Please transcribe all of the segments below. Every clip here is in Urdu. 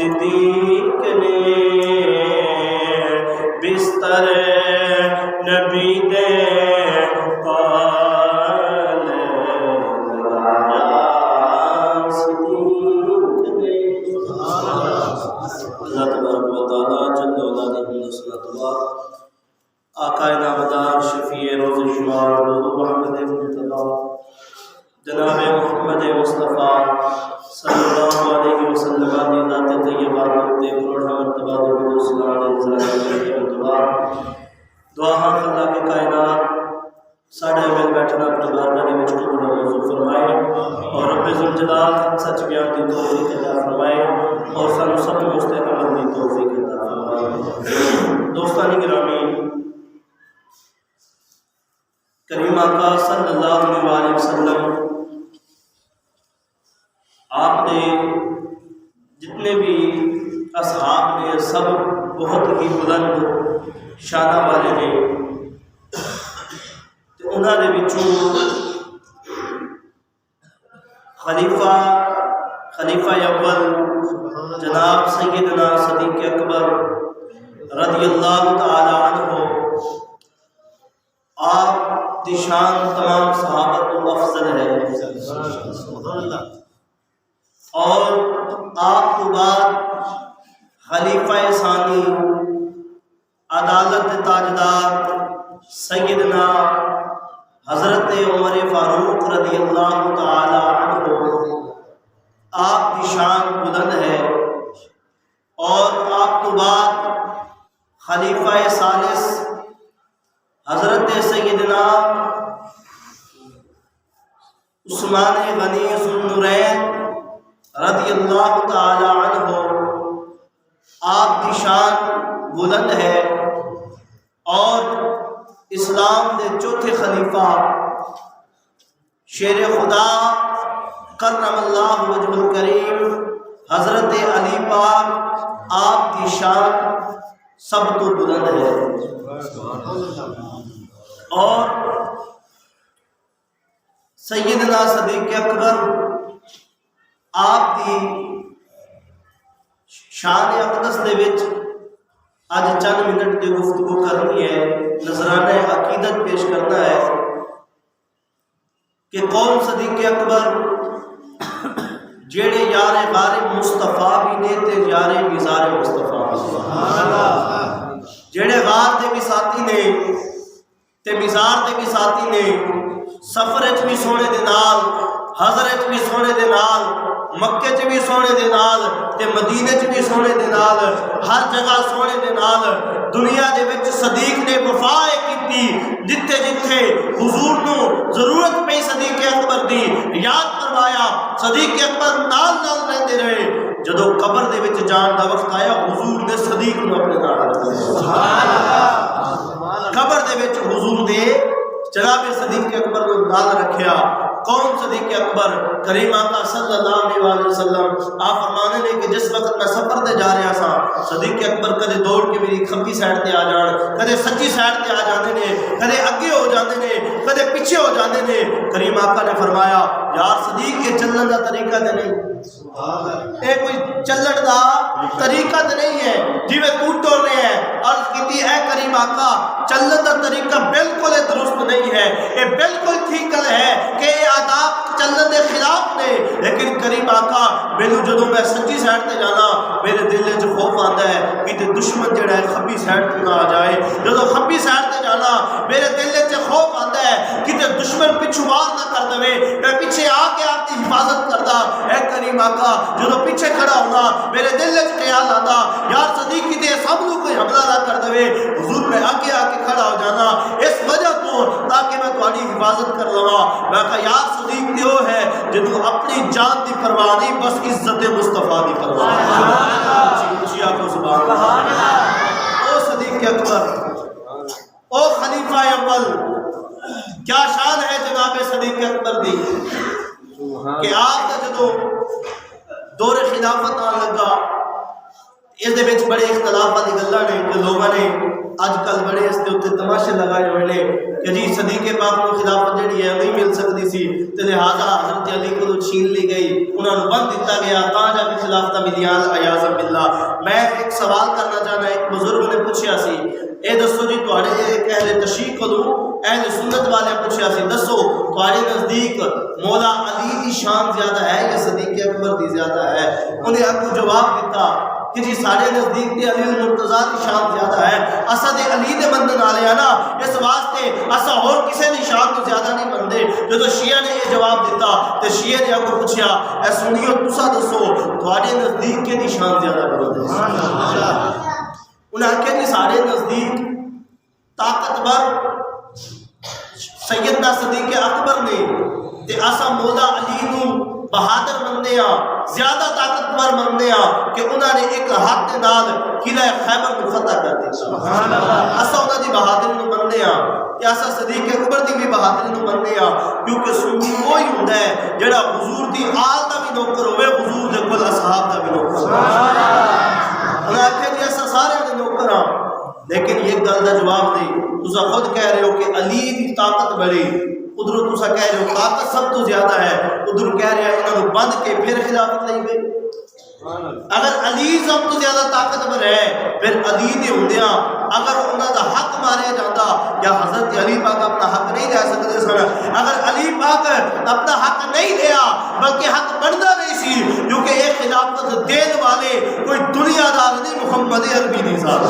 صدیق نے بستر نبی دے پال لگایا صدیق نے۔ اللہ تبارک و تعالیٰ جل وعلا علیہ الصلوۃ آقا نامدار شفیع روز شمار محمد مجتبیٰ جناب محمد مصطفیٰ صلی اللہ علیہ وسلم کی ذات طیبہ تے کروڑا مرتبہ درود و سلام علیہ دعا اللہ کے کائنات ساڑھے مل بیٹھنا اپنے بارگاہ وچ قبول منظور فرمائے اور رب ذوالجلال ہم سچ بیان کی توفیق عطا فرمائے اور سانو سب مستقبل کی توفیق عطا فرمائے۔ دوستان گرامی، کریم آقا صلی اللہ علیہ وسلم آپ نے جتنے بھی اصحاب نے سب بہت ہی بلند شانہ والے نے، انہوں نے بچوں خلیفہ اول جناب سیدنا صدیق اکبر رضی اللہ تعالی عنہ، آپ دی شان تمام صحابہ کو افضل ہے، اور آپ کو بعد خلیفہ ثانی عدالت تاجدار سیدنا حضرت عمر فاروق رضی اللہ تعالی عنہ، آپ کی شان بلند ہے، اور آپ کو بعد خلیفہ ثالث حضرت سیدنا عثمان غنی ذو النورین رضی اللہ تعالی عنہ، آپ کی شان بلند ہے، اور اسلام کے چوتھے خلیفہ شیر خدا کرم اللہ وجہ الکریم حضرت علی پاک، آپ کی شان سب تو بلند ہے، اور سیدنا صدیق اکبر آپ کی شان اقدس دے وچ آج چند منٹ کی گفتگو کرنی ہے، نذرانہ عقیدت پیش کرنا ہے کہ کون صدیق اکبر جیڑے یار غار مصطفیٰ بھی نے تے یار مزار مصطفیٰ بھی، جیڑے غار دے بھی ساتھی نے تے مزار دے بھی ساتھی نے، سفر وچ بھی سونے دے نال، حضر وچ بھی سونے دے نال، مکے چ بھی سونے دے نال تے مدینے چ بھی سونے دے نال، ہر جگہ سونے دے نال دنیا دے وچ صدیق نے وفا کیتی، جتھے جتھے حضور نو ضرورت پئی صدیق اکبر دی یاد کروایا، صدیق اکبر نال نال رہندے رہے، جدو قبر دے وچ جان دا وقت آیا حضور نے صدیق نو اپنے نال رکھیا، سبحان اللہ، قبر دے وچ حضور نے جناب صدیق اکبر نو نال رکھیا۔ کون صدیق اکبر؟ کریم آقا صلی اللہ علیہ وسلم آپ فرمانے نے کہ جس وقت میں سفر تے جا رہا سا، صدیق اکبر کدے دوڑ کے میری کھبی سائڈ تے آ جان، کدے سچی سائڈ تے آ جاندے نے، کدے اگے ہو جاندے نے، کدے پیچھے ہو جاندے نے۔ کریم آقا نے فرمایا یار صدیق کے چلن دا طریقہ تے نہیں، اے کوئی چلن دا طریقہ تے نہیں ہے جی میں تو ٹر رہے ہیں۔ عرض کیتی اے کریم آقا چلن دا طریقہ بالکل درست نہیں ہے، اے بالکل ٹھیک ہے کہ آداب چلن دے خلاف نے، لیکن کریم آقا مینوں جدوں میں سچی سائڈ تے جانا میرے دل وچ خوف آندا ہے کہ دشمن جڑا ہے کھبی سائڈ تے نہ آ جائے، جدوں کھبی سائڈ تے جانا میرے دل وچ خوف آندا ہے کہ دشمن پیچھے وار نہ کر دے، میں پیچھے آ کے آپ کی حفاظت کردا۔ اے کریم آقا جدوں پیچھے کھڑا ہونا میرے دل وچ خیال آندا یار صدیق کتے سب لوگ کوئی حملہ نہ کر دے، حضور میں آگے آ کے کھڑا ہو جانا اس وجہ تو تاکہ میں تہاڈی حفاظت کر لواں۔ میں کہا یار صدیق دیو ہے جدوں اپنی جان دی پرواہ نہیں بس عزت مصطفیٰ دی پرواہ ہے۔ اونچی آکھو سبحان اللہ۔ او صدیق اکبر، او خلیفہ اول، کیا شان ہے جناب صدیق اکبر دی کہ آپ کا جدوں دور خلافت آن لگا اس دے وچ بڑے اختلاف والی گلاں نے کہ لوگوں نے اج کل بڑے اس دے اوتے تماشے لگائے ہوئے نے کہ جی صدیق پاک کو خلافت جڑی ہے نہیں مل سکتی سی تے لہذا حضرت علی کو چھین لی گئی، انہاں نوں بند دتا گیا تاں جا کے خلافت ملیاں عیاذ باللہ۔ میں ایک سوال کرنا چاہنا، ایک بزرگ نے پوچھا سی اے دسو جی تواڈے ایک اہل تشیع کولوں اہل سنت والے پوچھا سی دسو تواڈے نزدیک مولا علی دی شان زیادہ ہے یا صدیق اکبر دی زیادہ ہے؟ انہیں اگوں جواب دیتا کہ جی سارے نزدیک تے علی المرتضیٰ کی شان زیادہ ہے، اسا دے علی دے بندن والے ہیں نا، اس واسطے اسا اور کسے دی شان تو زیادہ نہیں بندے۔ جدو شیعہ نے یہ جواب دیتا تے شیعہ نے اگوں پوچھا اے سنیو تسا دسو تواڈے نزدیک کے دی شان زیادہ بندے؟ انہاں کہ جی سارے نزدیک طاقتور سیدنا صدیق اکبر نے تے اسا مولا علی نو بہادر مننے ہاں، زیادہ طاقتور مننے ہاں کہ انہوں نے ایک ہاتھ نال قلعہ خیبر کو فتح کر دیا۔ سبحان اللہ۔ اسا انہاں دی بہادری نو مننے ہاں کہ اسا صدیق اکبر دی بھی بہادری نو مننے ہاں، کیونکہ سنی وہی ہوندا ہے جڑا حضور دی آل دا بھی نوکر ہوئے، حضور دے کول اصحاب دا بھی نوکر ہوئے۔ سبحان اللہ۔ انہاں آکھیا جی اسا سارے دے نوکر ہاں، لیکن یہ گل دا جواب دے تسا خود کہہ رہے ہو کہ علی دی طاقت بڑی، ادھر تسا کہہ رہے ہو طاقت سب تو زیادہ ہے، ادھر کہہ رہے ہیں انہوں بند کے پھر خلافت لئی گئی۔ اگر علی سب تو زیادہ طاقتور ہے پھر علی دے ہوندیاں اگر انہوں دا حق مارے جاتا یا حضرت علی پاک اپنا حق نہیں لے سکتے سن، اگر علی پاک اپنا حق نہیں لیا بلکہ حق بنتا نہیں سی، کیونکہ ایک خلافت دین والے کوئی دنیا دار نہیں، محمد عربی نہیں صاحب۔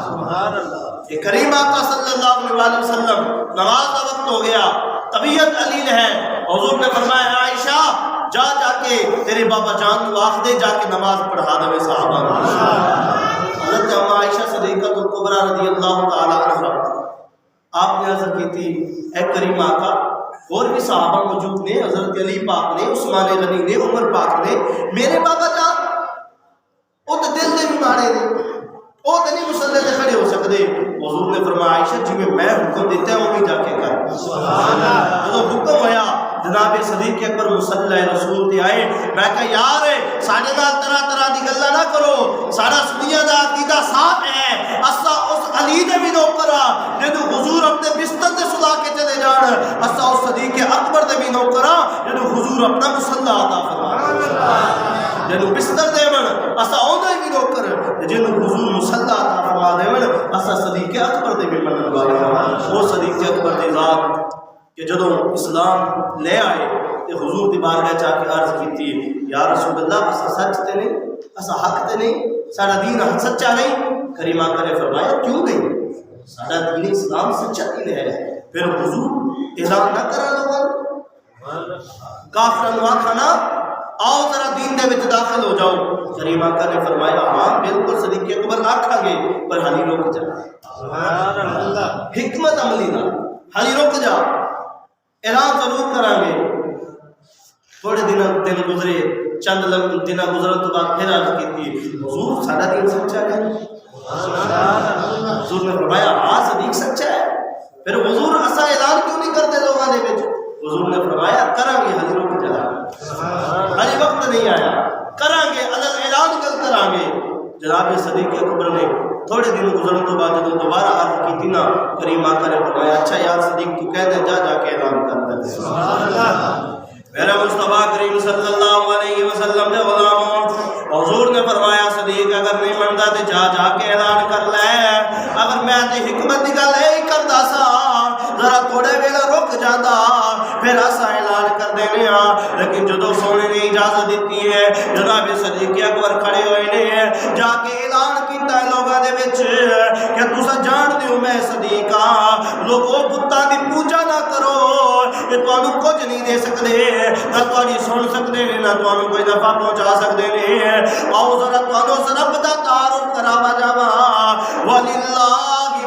سبحان اللہ۔ کریم آقا صلی اللہ علیہ وسلم نماز کا وقت ہو گیا، طبیعت علیل ہے، حضور نے فرمایا عائشہ جا کے تیرے بابا جان کو آخ دے جا کے نماز پڑھا دے صحابہ۔ حضرت اما عائشہ صدیقۃ الکبریٰ رضی اللہ تعالی عنہ آپ نے عرض کی تھی اے کریم آقا اور بھی صحابہ موجود نے، حضرت علی پاک نے، عثمان غنی نے، عمر پاک نے، میرے بابا جان وہ تو دل دے بھی مارے نے، وہ تو نہیں مسلح سے کھڑے ہو سکتے۔ حضور نے فرمایا عائشہ جی میں حکم دیتا ہوں بھی جا کے کر۔ سبحان اللہ۔ جب حکم ہویا جناب صدیق اکبر مصلی رسول تے آئے، میں کہا یار ساڈے نال طرح طرح دی گلاں نہ کرو، سارا سنیاں دا عقیدہ صاف ہے، اسا اس علی دے بھی نوکر ہاں جدوں حضور اپنے بستر تے سلا کے چلے جان، اسا اس صدیق اکبر دے بھی نوکر ہاں جدوں حضور اپنا مصلی عطا فرمائے، جدوں بستر دے من اسا اوندا بھی نوکر جدوں حضور مصلی عطا فرما دے من اسا صدیق اکبر دے بھی منن والے ہاں۔ وہ صدیق اکبر دی ذات کہ جدوں اسلام لے آئے تے حضور دی بارگاہ جا کے عرض کیتی یا رسول اللہ اسا سچ تے نہیں، اسا حق تے نہیں، سارا دین سچا نہیں؟ کریم آقا نے فرمایا کیوں نہیں؟ سارا دین اسلام سچا دین ہے، پھر حضور اعلان نہ کرا لوگوں کافراں نوں آکھنا آؤ ذرا دین دے وچ داخل ہو جاؤ۔ کریم آقا نے فرمایا ہاں بالکل صدیق اکبر آکھاں گے پر حالی رک جا۔ سبحان اللہ۔ حکمت عملی نہ حالی رک جا، اعلان ضرور کریں گے۔ تھوڑے دن گزرے، چند دن گزرن تو بعد پھر عرض کی حضور سارا دین سچا ہے؟ حضور نے فرمایا ہاں صدیق سچا ہے، پھر حضور اسا اعلان کیوں نہیں کرتے لوگوں نے وچ؟ حضور نے فرمایا کریں گے حضور رک جا، حالی وقت نہیں آیا، کریں گے اعلان کل کریں گے۔ جناب صدیق اکبر نے تھوڑے دن گزرن تو بعد جب دوبارہ عرض کی نا کریم آقا نے فرمایا اچھا یار صدیق تو کہہ دے جا کے اعلان کر دے۔ سبحان اللہ۔ میرا مصطفیٰ کریم صلی اللہ علیہ وسلم دے غلاموں حضور نے فرمایا صدیق اگر نہیں منتا تو جا کے اعلان کر لے، اگر میں تے حکمت دی گل اے کردا سا ذرا تھوڑے ویلا رک جاتا پھر اسا اعلان کر دینے ہاں، لیکن جدو سونے نے اجازت دیتی ہے جناب صدیق اکبر کھڑے ہوئے نے جا کے اعلان کیتا ہے لوگاں دے وچ کہ تساں جان دیو میں صدیق ہاں، لوگوں بتاں دی پوجا نہ کرو، یہ تانوں کچھ نہیں دے سکدے، نہ تہاڈی سن سکدے نے، نہ تانوں کوئی نفع پہنچا سکدے نے، آؤ ذرا تانوں اس رب دا تعارف کراوا جاواں، وللہ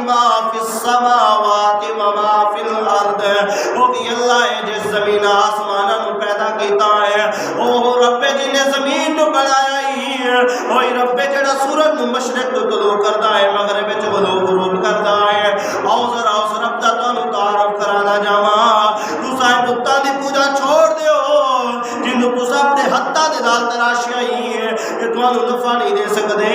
ما فی السماوات و ما فی الارض، وہ بھی اللہ ہے جس زمین آسماناں نو پیدا کیتا ہے، وہ رب جی نے زمین نو بنایا ہی، وہی رب جڑا سورج نو مشرق تو طلوع کرتا ہے مغرب وچ غروب کرتا ہے، آؤ ذرا اس رب دا تانوں تعارف کرانا جاواں، تساں بتاں دی پوجا چھوڑ دیو جنوں تساں اپنے ہتھاں دے نال تراشیا ہی ہے کہ تمہیں نفع نہیں دے سکتے.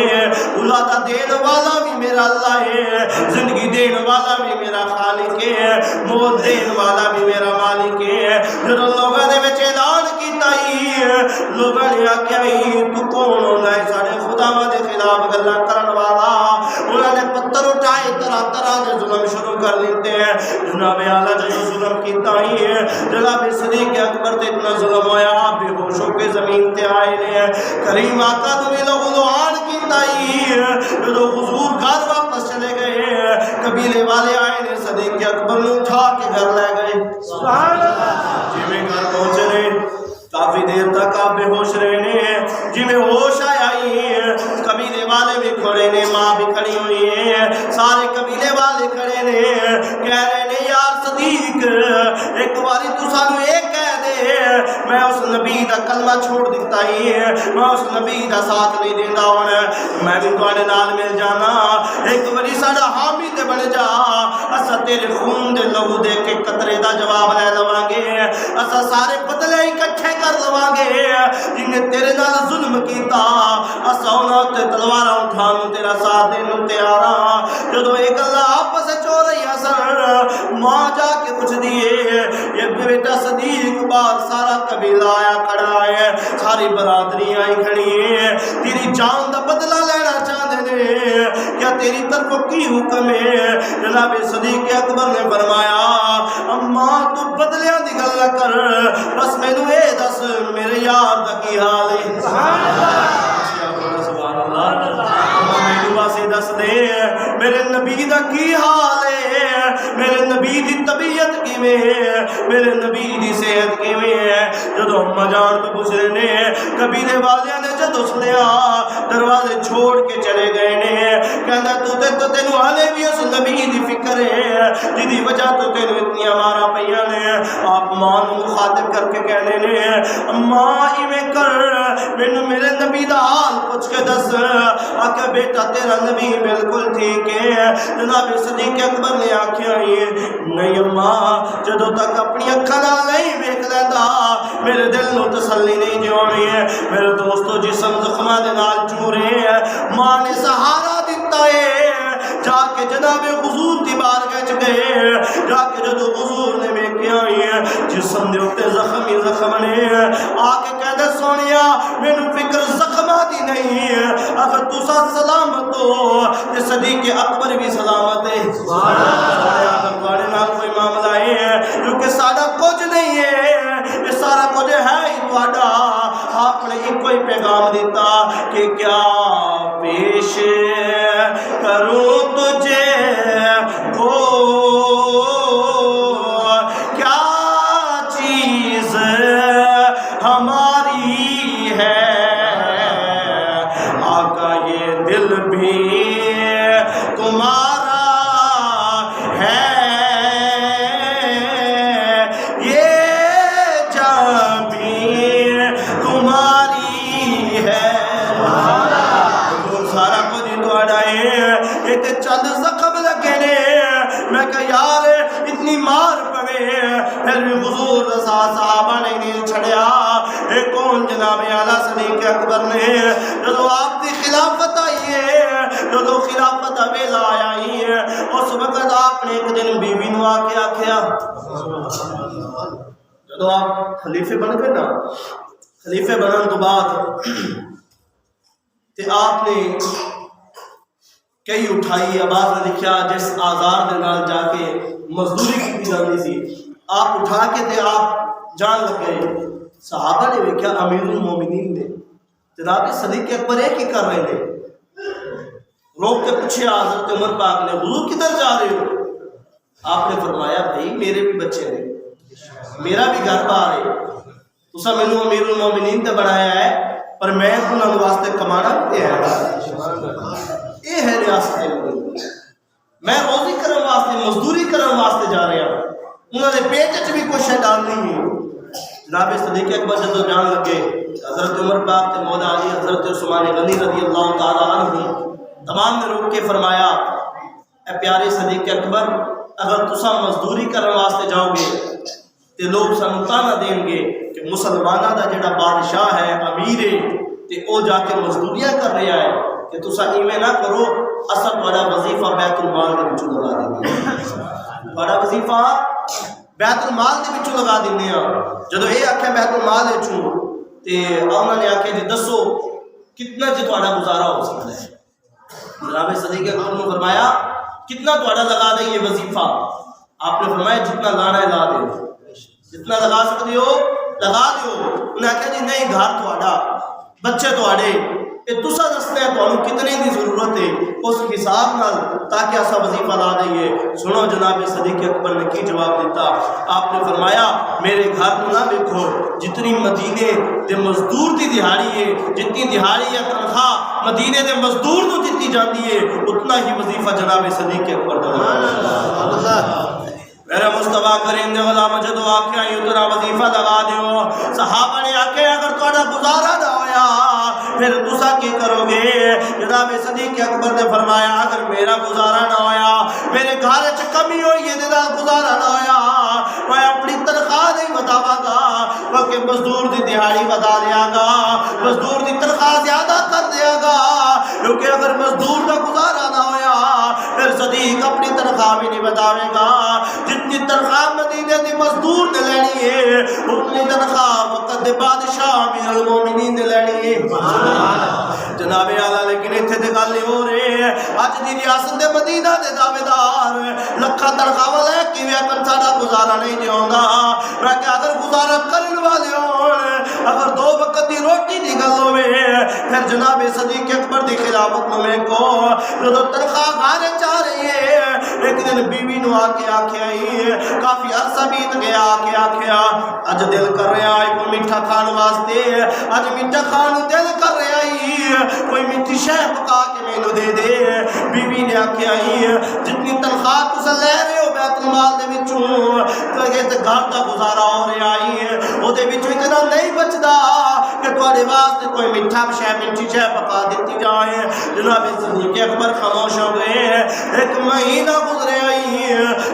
اولادہ دین والا بھی میرا اللہ ہے, زندگی دین والا بھی میرا خالق ہے, موت دین والا بھی میرا مالک ہے. جب لوگوں نے بچ اعلان کیتا ہی لوگوں نے آکھیا ہی تو کون ہونا ہے سارے خداواں دے خلاف گلاں کرن والا. انہوں نے پتھر اٹھائے طرح طرح کے ظلم شروع کر لیتے ہیں. جناب اعلیٰ جو ظلم کیتا ہی ہے, جناب صدیق اکبر تے اتنا ظلم ہویا آپ بے ہوش ہو کے زمین تے آئے نے. کریم آقا تو بھی لوگ دعان کیتا ہی ہے. جو حضور گھر واپس چلے گئے, قبیلے والے آئے نے صدیق اکبر نے اٹھا کے گھر لے گئے. سبحان اللہ. جی میں گھر پہنچے نے کافی دیر تک آپ بے ہوش رہنے, جی میں ہوش آیا ہی ہے. قبیلے والے بھی کھڑے نے, ماں بھی کھڑی ہوئی ہے, سارے قبیلے والے کھڑے نے. کہہ رہے نے یار صدیق ایک باری تو سانو ایک کہہ دے, میں اس نبی دا کلمہ چھوڑ دیتا ہی ہے, میں اس نبی دا ساتھ نہیں دیتا ہوں, میں بھی تواڈے نال مل جانا. ایک باری ساڈا حامی تے بن جا, اسا تیرے خون دے لہو دے کے قطرے دا جواب لے لواں گے, اسا سارے بدلے اکٹھے کر لواں گے جن نے تیرے نال ظلم کیتا, اسا انہاں تے تلواراں اٹھان تیرا ساتھ دین نوں تیار ہاں. جدوں اے گلاں آپس وچ ہو رہی سن, ماں جا کے پوچھ دیے یہ بیٹا صدیق باہر سارا قبیلہ آیا کھڑا ہے, ساری برادری آئی کھڑی ہے, تیری جان دا بدلہ لینا چاہتے ہیں, کیا تیری طرف کی حکم ہے؟ جناب صدیق اکبر نے فرمایا اماں تو بدلیاں دی گل نہ کر, بس مینوں اے دس میرے یار دا کی حال ہے. سبحان اللہ. سبحان اللہ. مینوں بس دس دے میرے نبی دا کی حال ہے, میرے نبی دی طبیعت کیویں ہے, میرے نبی دی صحت کیویں ہے. جدوں اما جان تو پوچھ رہے نے, قبیلے والیاں نے جدوں سنیا دروازے چھوڑ کے چلے گئے نے. کہندا تو تینوں ہالے بھی اس نبی دی فکر ہے جدی وجہ تو تینوں اتنی مارا پیاں نے. آپ ماں نوں مخاطب کر کے کہنے نے ماں ایویں کر مینوں میرے نبی دا حال پوچھ کے دس. آکھے بیٹا تیرا نبی بالکل ٹھیک ہے. جناب صدیق اکبر نے آکھیا نہیں اماں, جدوں تک اپنی اکھاں نال نہیں ویکھ لیندا میرے دل نوں تسلی نہیں جوڑی ہے. میرے دوستو جسم زخماں دے نال چور ہے, ماں نے سہارا دیتا ہے. جا کے جناب حضور دی بارگاہ وچ گئے, جا کے جدوں حضور نے ویکھیا ہے جسم دے اوتے زخم ہی زخم نے, آ کے کہندے سونیا مینوں فکر زخماں دی نہیں ہے, اگر تساں سلامت ہو تے صدیق اکبر بھی سلامت ہے. سبحان اللہ. تواڈے نال کوئی معاملہ ہے کیونکہ ساڈا کچھ نہیں ہے, یہ سارا کچھ ہے ہی تواڈا. آپ نے ایک کوئی پیغام دیتا کہ کیا پیش کروں تجھے کو, کیا چیز ہماری ہے, آقا یہ دل بھی تمہارا ہے, یہ جان بھی تمہاری ہے. سارا کچھ تھوڑا ہے, ایک چند زخم لگے نے. میں کہ یار اتنی مار پوے پھر بھی حضور صحابہ نے نہیں چھڑیا. ایک کون جناب اعلیٰ صدیق اکبر نے جدو آپ کی خلافت آئی ہے, جدو خلافت ویلا آیا ہی ہے, اس وقت آپ نے ایک دن بیوی نو آ کے آکھیا, جدو آپ خلیفے بن گئے نا, خلیفے بنن تو بعد تے آپ نے کئی اٹھائی. آواز نے لکھیا جس آزار دے نال جا کے مزدوری کی جاتی سی, آپ اٹھا کے تے آپ جان لگ گئے. صحابہ نے دیکھا امیر المومنین نے جناب صدیق اکبر ایک ہی کر رہے تھے, روک کے پوچھے حضرت عمر پاک نے حضور کدھر جا رہے ہو؟ آپ نے فرمایا بھائی میرے بھی بچے نے, میرا بھی گھر بار ہے, تسا مینوں امیر المومنین تے بنایا ہے پر میں انہاں واسطے کمانا تے ہے. یہ ہے ریاست, میں روزی کرن واسطے مزدوری کرن واسطے جا رہا ہوں, انہوں نے پیٹ چ بھی کچھ ڈال نہیں ہے. جناب صدیق اکبر جدو جان لگے, حضرت عمر پاک تے مولا علی حضرت عثمان غنی رضی اللہ تعالی عنہ تمام نے روک کے فرمایا اے پیارے صدیق اکبر, اگر تسا مزدوری کرن واسطے جاؤ گے تے لوگ سانو تانا دیں گے کہ مسلمانوں دا جڑا بادشاہ ہے امیر ہے تے او جا کے مزدوریاں کر رہا ہے کہ تسا ایویں نہ کرو اصل تہاڈا وظیفہ بیت المال دے وچوں لگا دیں گے تہاڈا وظیفہ بیت المال دے وچوں لگا دینے ہاں جدوں اے آکھیا بیت المال وچوں تے انہاں نے آکھیا جی دسو کتنا جی تہاڈا گزارا ہو سکتا ہے جناب صدیق اکبر نے فرمایا کتنا تہاڈا لگا دے یہ وظیفہ آپ نے فرمایا جتنا لانا ہے لا دو جتنا لگا سکتے ہو لگا دو انہیں آخیا جی نہیں گھر تہاڈا بچے تہاڈے یہ تسا دسنا ہے تمہیں کتنے کی ضرورت ہے اس حساب نال تاکہ ایسا وظیفہ لا دئیے سنو جناب صدیق اکبر نے کی جواب دیتا آپ نے فرمایا میرے گھر کو نہ دیکھو جتنی مدینے دے مزدور دی دہاڑی ہے جتنی دہاڑی یا تنخواہ مدینے دے مزدور کو دیتی جاتی ہے اتنا ہی وظیفہ جناب صدیق اکبر دا میرا مصطفیٰ کریم نے غلام جدو آکھیا اتنا وظیفہ لگا دیو صحابہ نے آکھیا اگر تہاڈا گزارا نہ ہویا پھر تسا کی کرو گے جناب صدیق اکبر نے فرمایا اگر میرا گزارا نہ ہویا میرے گھر وچ کمی ہوئی ہے تے گزارا نہ ہویا میں اپنی تنخواہ نہیں بتاواں گا بلکہ مزدور دی دہاڑی بتا دیا گا مزدور دی تنخواہ زیادہ کر دیا گا کیونکہ اگر مزدور دا گزارا نہ ہویا پھر صدیق اپنی تنخواہ بھی نہیں بتاوے گا جتنی تنخواہ مدینے دی مزدور نے لینی ہے اتنی تنخواہ وقت بادشاہ امیر المومنین نے لینی ہے جناب اعلیٰ لیکن اتنے تے گل نہیں ہو رہے اج دی ریاست مدینہ دے دعویدار لکھاں تنخواہ لے کے بھی اپن ساڈا گزارا نہیں دیوندا میں کہ اگر گزارا کرن والے ہون اگر دو وقت دی روٹی دی گل ہوے پھر جناب صدیق اکبر دی خلافت میں کو جو تنخواہ گھر چا رہی ہے ایک دن بیوی نو آ کے آکھیا کافی عرصہ بیت گیا کہ آکھیا اج دل کر رہا ہے کوئی میٹھا کھان واسطے اج میٹھا کھان دل کر رہا ہے کوئی میٹھی شے پکا کے مینوں دے دے بیوی نے آکھیا جتنی تنخواہ تس لے رہے ہو بیت المال دے وچوں تے گھر دا گزارا ہو رہا ہے او دے وچوں اتنا نہیں بچدا کہ تواڈے واسطے کوئی میٹھا شے میٹھی شے پکا دتی جائے جناب صدیق اکبر خاموش ہو گئے ایک مہینہ گزرے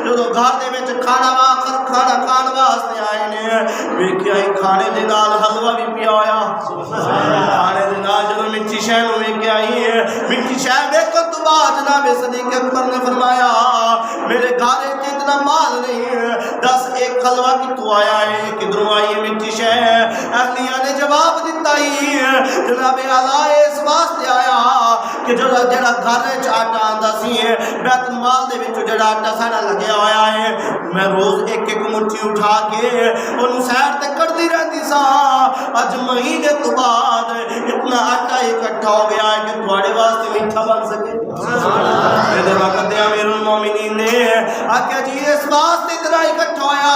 جدو گھر دے وچ کھانا کھان واسطے آئے نے ویکھیا کھانے دے نال حلوہ بھی پیا ہویا کھانے دے نال جدو میٹھی شے نو ویکھیا میٹھی شے ویکھن تو بعد جناب صدیق اکبر نے فرمایا میرے گھر وچ اتنا مال نہیں دس ایک حلوہ کتوں آیا ہے کدھروں آئی ہے میٹھی شے اہلیہ نے جواب دیتا جناب اعلیٰ اس واسطے آیا کہ جڑا گھر وچ آٹا آندا سی بیت المال دے وچ جڑا آٹا ساڈا لگیا ہویا ہے میں روز ایک ایک مٹھی اٹھا کے اونوں سیر تے کردی رہندی سا اج مہینے تو بعد اتنا آٹا اکٹھا ہو گیا ہے کہ تواڈے واسطے میٹھا بن سکے میرے وقت امیر المومنین نے آکھیا جی اس واسطے اتنا اکٹھا ہویا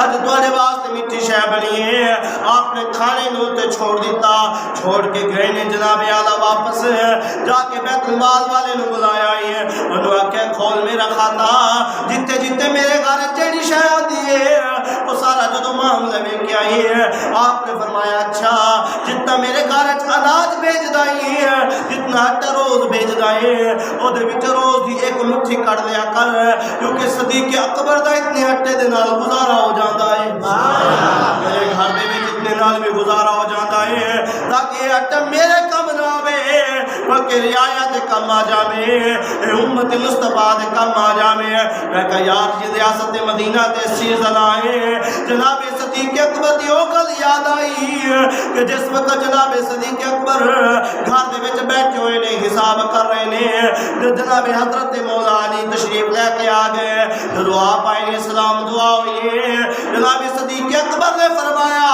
اج تواڈے واسطے میٹھی شے بنی ہے آپ نے کھانے نو تے چھوڑ دیتا چھوڑ کے گئے نے جناب اعلیٰ واپس جا کے بیت المال والے نو بلایا ہے انہوں آکھیا کھول میرا کھاتا جتے جتے میرے گھر جیڑی شے آندی ہے وہ سارا جدو معاملہ ویکھیا ہے آپ نے فرمایا اچھا جتنا میرے گھر اناج بھیجدا ہے جتنا آٹا روز بھیجدا ہے او دے وچ روز دی ایک مٹھی کڈ لیا کر کیونکہ صدیق اکبر دا اتنے آٹے دے نال گزارا ہو جاندا ہے میرے گھر دے وچ اتنے نال بھی گزارا ہو جاندا ہے تاکہ آٹا میرے کم نہ ہوے بلکہ رعایا دے کم آ جاوے امت مصطفیٰ دے کم آ جاوے میں کہا یار یہ ریاست مدینہ تے سیزن آئے جناب صدیق اکبر دی او گل یاد آئی کہ جس وقت جناب صدیق اکبر گھر دے وچ بیٹھے ہوئے نے حساب کر رہے نے جناب حضرت مولا علی تشریف لے کے آ گئے دعا پائے نے سلام دعا ہوئی جناب صدیق اکبر نے فرمایا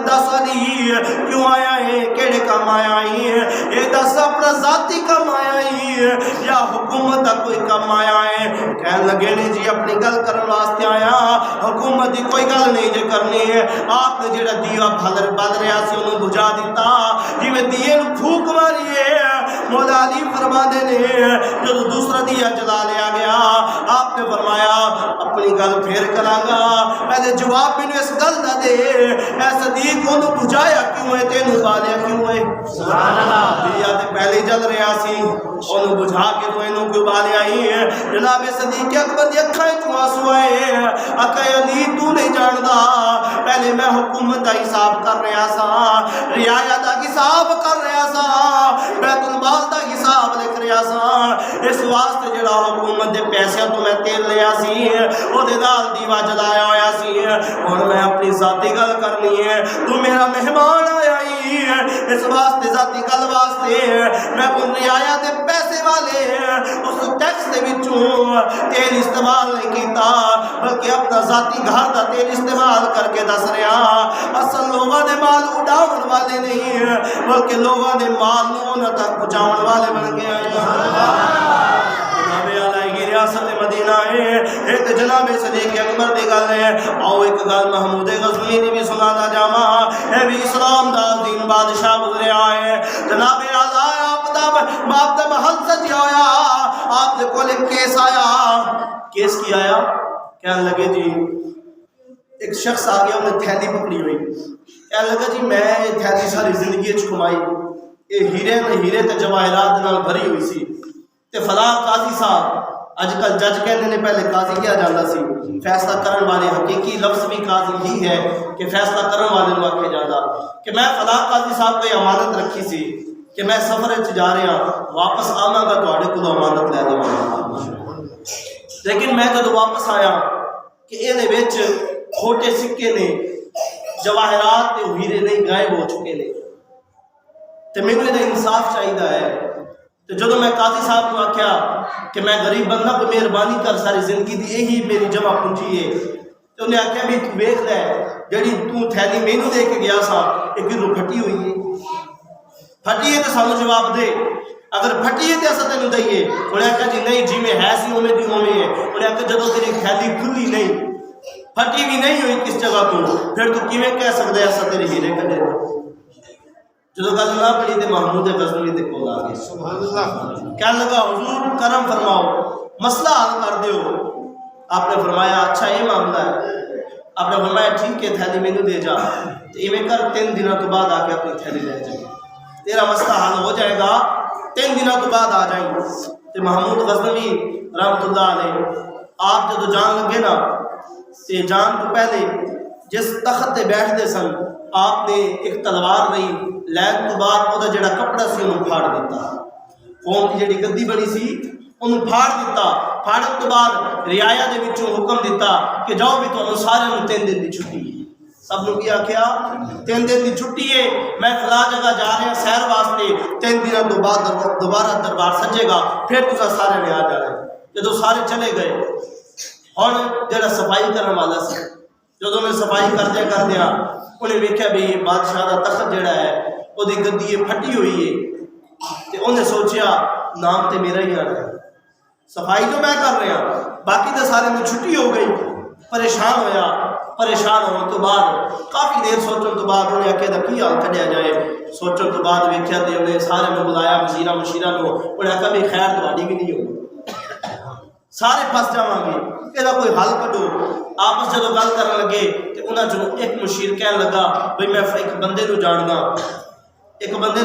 دس علی کیوں آیا ہے کیڑے کام آیا ہے یہ دس اپنا ذاتی کام آیا ہے یا حکومت کا کوئی کام آیا ہے کہنے لگے نے جی اپنی گل کرنے واسطے آیا حکومت کی کوئی گل نہیں جے کرنی ہے آپ نے جڑا دیوا بل رہا سی انہوں بجھا دیتا جی میں دیے نو پھوک ماری ہے مولا علی فرماتے نے جب دوسرا دیا جلا لیا گیا آپ نے فرمایا اپنی گل پھر کراں گا پہلے جواب مینوں اس گل دا دے اے صدیق اونوں بجھایا کیوں ہے تینوں بالیا کیوں ہے سبحان اللہ دیا تے پہلے جل رہا سی اونوں بجھا کے تو اینوں کیوں بالیا ہی ہے جناب صدیق اکبر دی اکھاں وچ آنسو آئے آقا علی تو نہیں جاندا پہلے میں حکومت دا حساب کر رہا سا رعایا دا حساب کر رہا سا بیت المال دا حساب لکھ رہا سا اس واسطے جڑا حکومت دے پیسے تو میں تیل لیا سی او دے نال دیوا جلایا ہویا سی ہن میں اپنی ذاتی گل کرنی ہے تو میرا مہمان آیا ہی اس واسطے ذاتی گل واسطے میں کون رعایا دے پیسے والے اس ٹیکس دے وچوں تیل استعمال نہیں کیتا بلکہ اپنا ذاتی گھر دا تیل استعمال کر کے دس رہا اصل لوگوں دے مال اڑاون والے نہیں بلکہ لوگوں دے مال نوں انہاں تک پہنچاون والے بن گئے جناب علیہ ریاست مدینہ ہے ایک جناب صدیق اکبر دی گل ہے آؤ ایک گل محمود غزنوی نے بھی سنانا جاواں اے بھی اسلام دا دین بادشاہ گزریا ہے جناب اعلی آپ دا محل سجیا ہویا آپ دے کول کیس آیا کیس کی آیا کہنے لگے جی ایک شخص آ گیا انہیں تھیلی پکڑی ہوئی کہنے لگا جی میں یہ تھیلی ساری زندگی کمائی یہ ہیرے تے جواہرات نال بھری ہوئی سی تے فلاں قاضی صاحب اج کل جج کہتے ہیں پہلے قاضی کیا جاتا سی فیصلہ کرن والے حقیقی لفظ بھی قاضی ہی ہے کہ فیصلہ کرن والے لوگ آکھے جاتا کہ میں فلاں قاضی صاحب کو امانت رکھی سی کہ میں سفر جا رہا واپس آواں گا تواڈے کولوں امانت لے لواں لیکن میں جب واپس آیا کہ یہ وچ کھوٹے سکے نے جواہرات تے ہیرے نہیں غائب ہو چکے نے تے مینوں دا انصاف چاہیدا ہے تو جدوں میں قاضی صاحب کو آکھیا کہ میں غریب بندہ کو مہربانی کر ساری زندگی دی یہی میری جمع پونجی ہے تو انہیں آکھیا بھی تو ویکھ لے جڑی تو تھیلی مینوں دے کے گیا سا ایک کلو پھٹی ہوئی ہے پھٹی ہے تو سانوں جواب دے اگر پھٹی ہے تو ایسا تینوں دئیے انہیں آکھیا جی نہیں جی میں ہے سی اوویں دی اوویں ہے انہیں آکھیا جدوں تیری تھیلی کھلی نہیں پھٹی بھی نہیں ہوئی کس جگہ تو پھر تو کیویں کہہ سکدا ہے ایسا تیرے ہیرے کڈے جدو گل نہ پڑی تے محمود غزنوی دے کول آ گئے سبحان اللہ کہنے لگا حضور کرم فرماؤ مسئلہ حل کر دیو آپ نے فرمایا اچھا یہ معاملہ ہے آپ نے فرمایا ٹھیک ہے تھیلی مینوں دے جا تو ایویں کر 3 دنوں تو بعد آ کے اپنی تھیلی لے جائے تیرا مسئلہ حل ہو جائے گا 3 دنوں تو بعد آ جائیں تے محمود غزنوی رحمۃ اللہ علیہ آپ جدو جان لگے نا تے جان تو پہلے جس تخت تے بیٹھتے سن آپ نے ایک تلوار نہیں لین تو بعد وہ جڑا کپڑا سی انہوں پھاڑ دیتا قوم کی جڑی گدی بنی سی انہوں پھاڑ دیتا پھاڑن تو بعد رعایا دے وچوں حکم دیتا کہ جاؤ بھی تو سارے 3 دن دی چھٹی سب نے کیا 3 دن دی چھٹی ہے میں فلاں جگہ جا رہا سیر واسطے 3 دنوں تو بعد دوبارہ دربار سجے گا پھر تسا سارے نے آ جانا جدو سارے چلے گئے ہن جڑا صفائی کرنے والا سی جدوں میں صفائی کر دیا انہیں ویکھیا بھی یہ بادشاہ دا تخت جڑا ہے وہ دی گدی پھٹی ہوئی ہے تے انہیں سوچیا نام تے میرا ہی آنا ہے صفائی تو میں کر رہا باقی تو سارے میں چھٹی ہو گئی پریشان ہویا پریشان ہونے تو بعد کافی دیر سوچن تو بعد انہیں آکھیا کی حال کڈیا جائے سوچن تو بعد ویکھیا تے انہیں سارے میں بلایا مشیرہ نو انہیں آکھیا بھی خیر تہاڈی بھی نہیں ہوگی سارے پھس جاواں گے یہ کوئی حل کڈو آپس جدو گل کرن لگے تو انہاں چوں ایک مشیر کہن لگا بھئی میں ایک بندے نو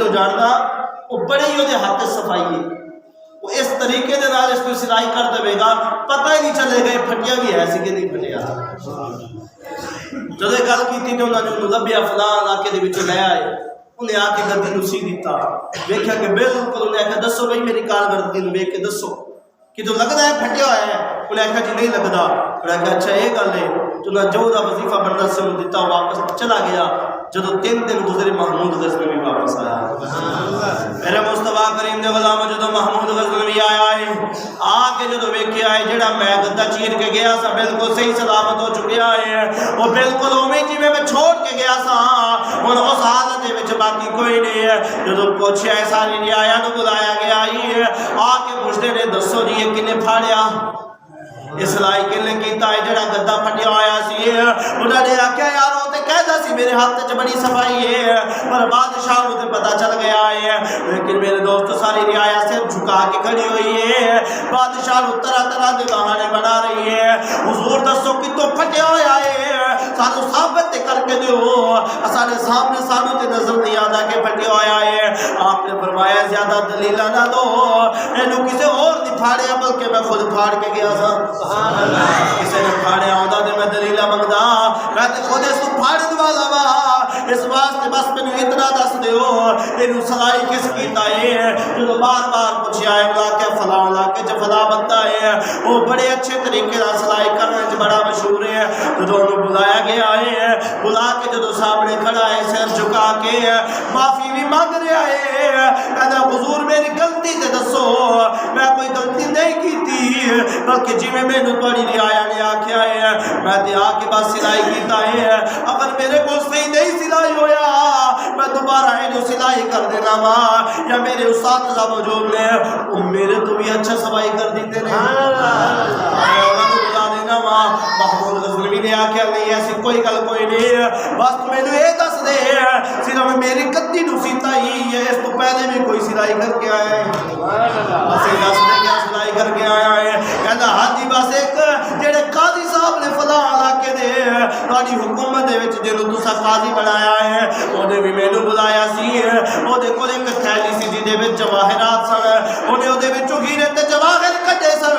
جاندا وہ بڑے ہی وہ ہاتھ صفائی ہے وہ اس طریقے دے نال اس کو سلائی کر دے گا پتہ ہی نہیں چلے گا پھٹیا بھی ہے سی کہ نہیں پھٹیا جدو گل کی تو انہاں نے لبیا فلاں علاقے دے وچ لے آئے انہیں آ کے گدی نو سی دیتا ویکھیا کہ بالکل انہیں آکھیا دسو بھئی میری کارکردگی نو ویکھ کے دسو کہ تو لگتا ہے پھٹیا ہوا ہے انہیں آکھیا جی نہیں لگتا انہیں آکھیا اچھا یہ گل ہے تو نہ جو دا وظیفہ بنتا سے انہوں دیتا واپس چلا گیا جدو 3 دن گزرے محمود غزنوی واپس آیا میرے مصطفیٰ کریم دے غلام جدو محمود غزنوی آیا ہے آ کے جدو ویکھے آئے جڑا میں گدا چیر کے گیا سا بالکل صحیح سلامت ہو چکیا ہے وہ بالکل اوویں جویں میں چھوڑ کے گیا سا ہن اس حالت دے وچ باقی کوئی نہیں ہے جدو پوچھیا ہے ساری رعایا نو بلایا گیا ہے آ کے پوچھتے نے دسو جی یہ کنے پھاڑیا اسلائی کلے کیتا ہے جڑا گدا پھٹیا ہویا سی انہاں نے آکھیا یار او تے کہدا سی میرے ہاتھ وچ بڑی صفائی ہے پر بادشاہ نوں تے پتہ چل گیا ہے لیکن میرے دوست ساری رعایا سر جھکا کے کھڑی ہوئی ہے بادشاہ نوں طرح طرح دے بہانے بنا رہی ہے حضور دسو کتوں پھٹیا ہویا ہے سانو ثابت کر کے دیو اسانے سامنے سانو تے نظر نہیں آندا کہ پھٹیا ہویا ہے آپ نے فرمایا زیادہ دلیل نہ دو اینو کسے اور نہیں پھاڑیا بلکہ میں خود پھاڑ کے گیا تھا کسی نے پھاڑیا ہوتا تو میں دلیلہ منگدا میں تے خود اس کو پھاڑ دوالا وا اس واسطے بس مینوں اتنا دس دیو اینو سلائی کس کیتا ہے جو بار بار پوچھیا ہے بلا کہ فلاں علاقے چ فلاں بندہ ہے وہ بڑے اچھے طریقے نال سلائی کرنے وچ بڑا مشہور ہے جدوں انہوں بلایا گیا ہے بلا کے جدوں سامنے کھڑا ہے سر جھکا کے معافی بھی مانگ رہا ہے کہتا حضور میری غلطی تے دسو میں کوئی غلطی نہیں کیتی بلکہ جی میں نے تھوڑی رعایا نے آکھیا ہے میں تے آ کے بس سلائی کیتا ہے اگر میرے کو صحیح نہیں سلائی ہویا میں دوبارہ اینو سلائی کر دینا وا یا میرے اساتذہ موجود نے وہ میرے تو بھی اچھا سلائی کر دیتے نے محمود غزنوی نے آکھیا نہیں ایسی کوئی گل کوئی نہیں بس تو مینوں اے دس دے صرف میری کتی نو سیتا ہی ہے اس تو پہلے بھی کوئی سلائی کر کے آیا ہے بس یہ دس دے کیا سلائی کر کے آیا ہے کہتا ہاں جی بس ایک جڑے قاضی صاحب نے فلاں علاقے دے تہاڈی حکومت دے وچ جنوں تساں قاضی بنایا ہے اونے بھی مینوں بلایا سی او دے کول ایک تھیلی سی جے وچ جواہرات سن اونے او دے وچوں ہیرے تے جواہر کڈے سن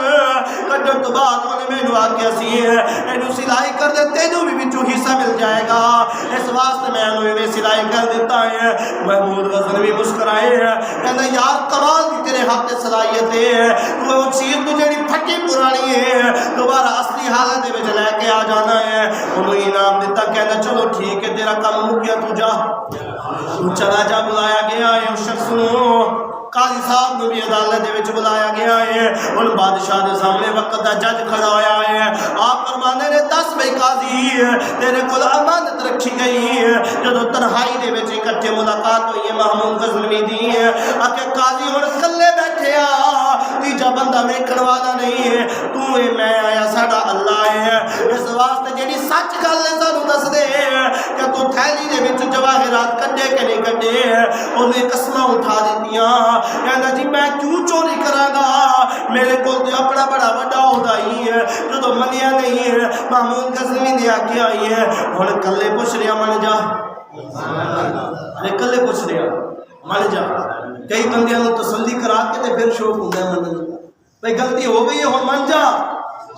کڈن تو بعد اونے مینوں آکھیا سی اینو سلائی کر دے تینوں بھی وچوں حصہ مل جائے گا اس واسطے میں انہوں سلائی کر دیتا ہے محمود غزنوی مسکرائے کہنا یار کمال دی تیرے ہاتھ صلاحیت ہے تو وہ چیز تو جڑی پھٹی پرانی ہے دوبارہ اصلی حالت دے وچ لے کے آ جانا ہے انہوں انعام دیتا کہنا چلو ٹھیک ہے تیرا کام ہو گیا تو جا تو چلا جا بلایا گیا ہے اس شخص نو قاضی صاحب نے بھی عدالت دے وچ بلایا گیا ہے ان بادشاہ دے سامنے وقت دا جج کھڑا ہویا ہے آپ فرمانے نے 10 بھائی قاضی تیرے کول امانت رکھی گئی جدوں تنہائی دے وچ اکٹھے ملاقات ہوئی ہے محمود غزنوی دی اکھے قاضی ہن کلے بیٹھے آ تیجا بندہ ویکھن والا نہیں ہے تو اے میں آیا ساڈا اللہ ہے اس واسطے جڑی سچ گل ہے سانوں دس دے کہ تو تھیلی دے وچ جواہرات کڈے کہ نہیں کڈے اونے قسماں اٹھا دتیاں کہنا جی میں کیوں چوری کراں گا میرے کو تو اپنا بڑا بڑا عہدہ ہی ہے جو منیا نہیں ہے محمود غزنوی نے آکھیا ہے ہن کلے پوچھ رہا من جا ارے کلے پوچھ رہا من جا کئی بندیاں نوں تسلی کرا کے تے پھر شوق ہوندا ہے من بھئی غلطی ہو گئی ہے ہن من جا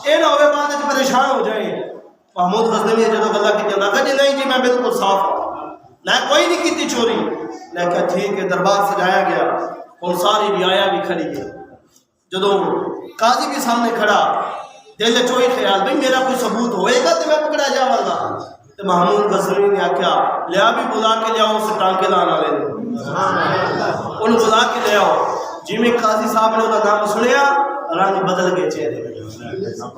اے نہ ہوے بعد وچ پریشان ہو جائے محمود غزنوی جدوں گلاں کیتیاں نہ کہ نہیں جی میں بالکل صاف ہوں میں کوئی نہیں کیتی چوری میں کہا ٹھیک ہے دربار سجایا گیا اور ساری رعایا بھی کھڑی گئی جدوں قاضی بھی سامنے کھڑا دل چوئی خیال بھئی میرا کوئی ثبوت ہوئے گا تو میں پکڑا جاواں گا تو محمود غزنوی نے آکھیا لیا بھی بلا کے لیاؤ اس ٹانکے لانا لے ان بلا کے لے آؤ جی میں قاضی صاحب نے انہوں نام سنیا رنگ بدل گئے چہرے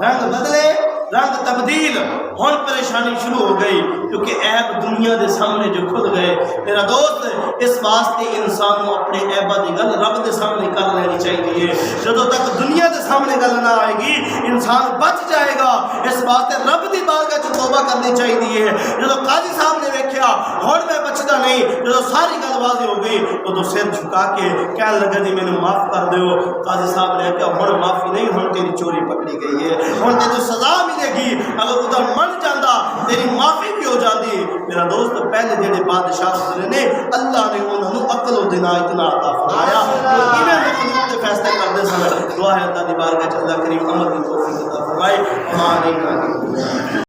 رنگ بدلے رنگ تبدیل ہن پریشانی شروع ہو گئی کیونکہ عیب دنیا دے سامنے جو کھل گئے میرا دوست اس واسطے انسان کو اپنے عیباں دی گل رب دے سامنے کر لینی چاہیے جدوں تک دنیا دے سامنے گل نہ آئے گی انسان بچ جائے گا اس واسطے رب دی بارگاہ وچ توبہ کرنی چاہیے جدوں قاضی صاحب نے ویکھیا ہن میں بچدا نہیں جدوں ساری گل واضح ہو گئی تو سر جھکا کے کہنے لگا جی مینوں معاف کر دیو قاضی صاحب نے کہا ہن معافی نہیں ہن تیری چوری پکڑی گئی ہے ہن تینوں سزا ملے گی اگر ادھر من جاندہ تیری معافی بھی ہو جاندی میرا دوست پہلے جڑے بادشاہ گزرے نے اللہ نے انہوں نے عقل و دنا اتنا عطا فرمایا وہ ایویں مخلوق کے فیصلے کرتے سن دعا ہے اللہ دی بارگاہ اللہ کریم عمل کی توفیق عطا فرمائے آمین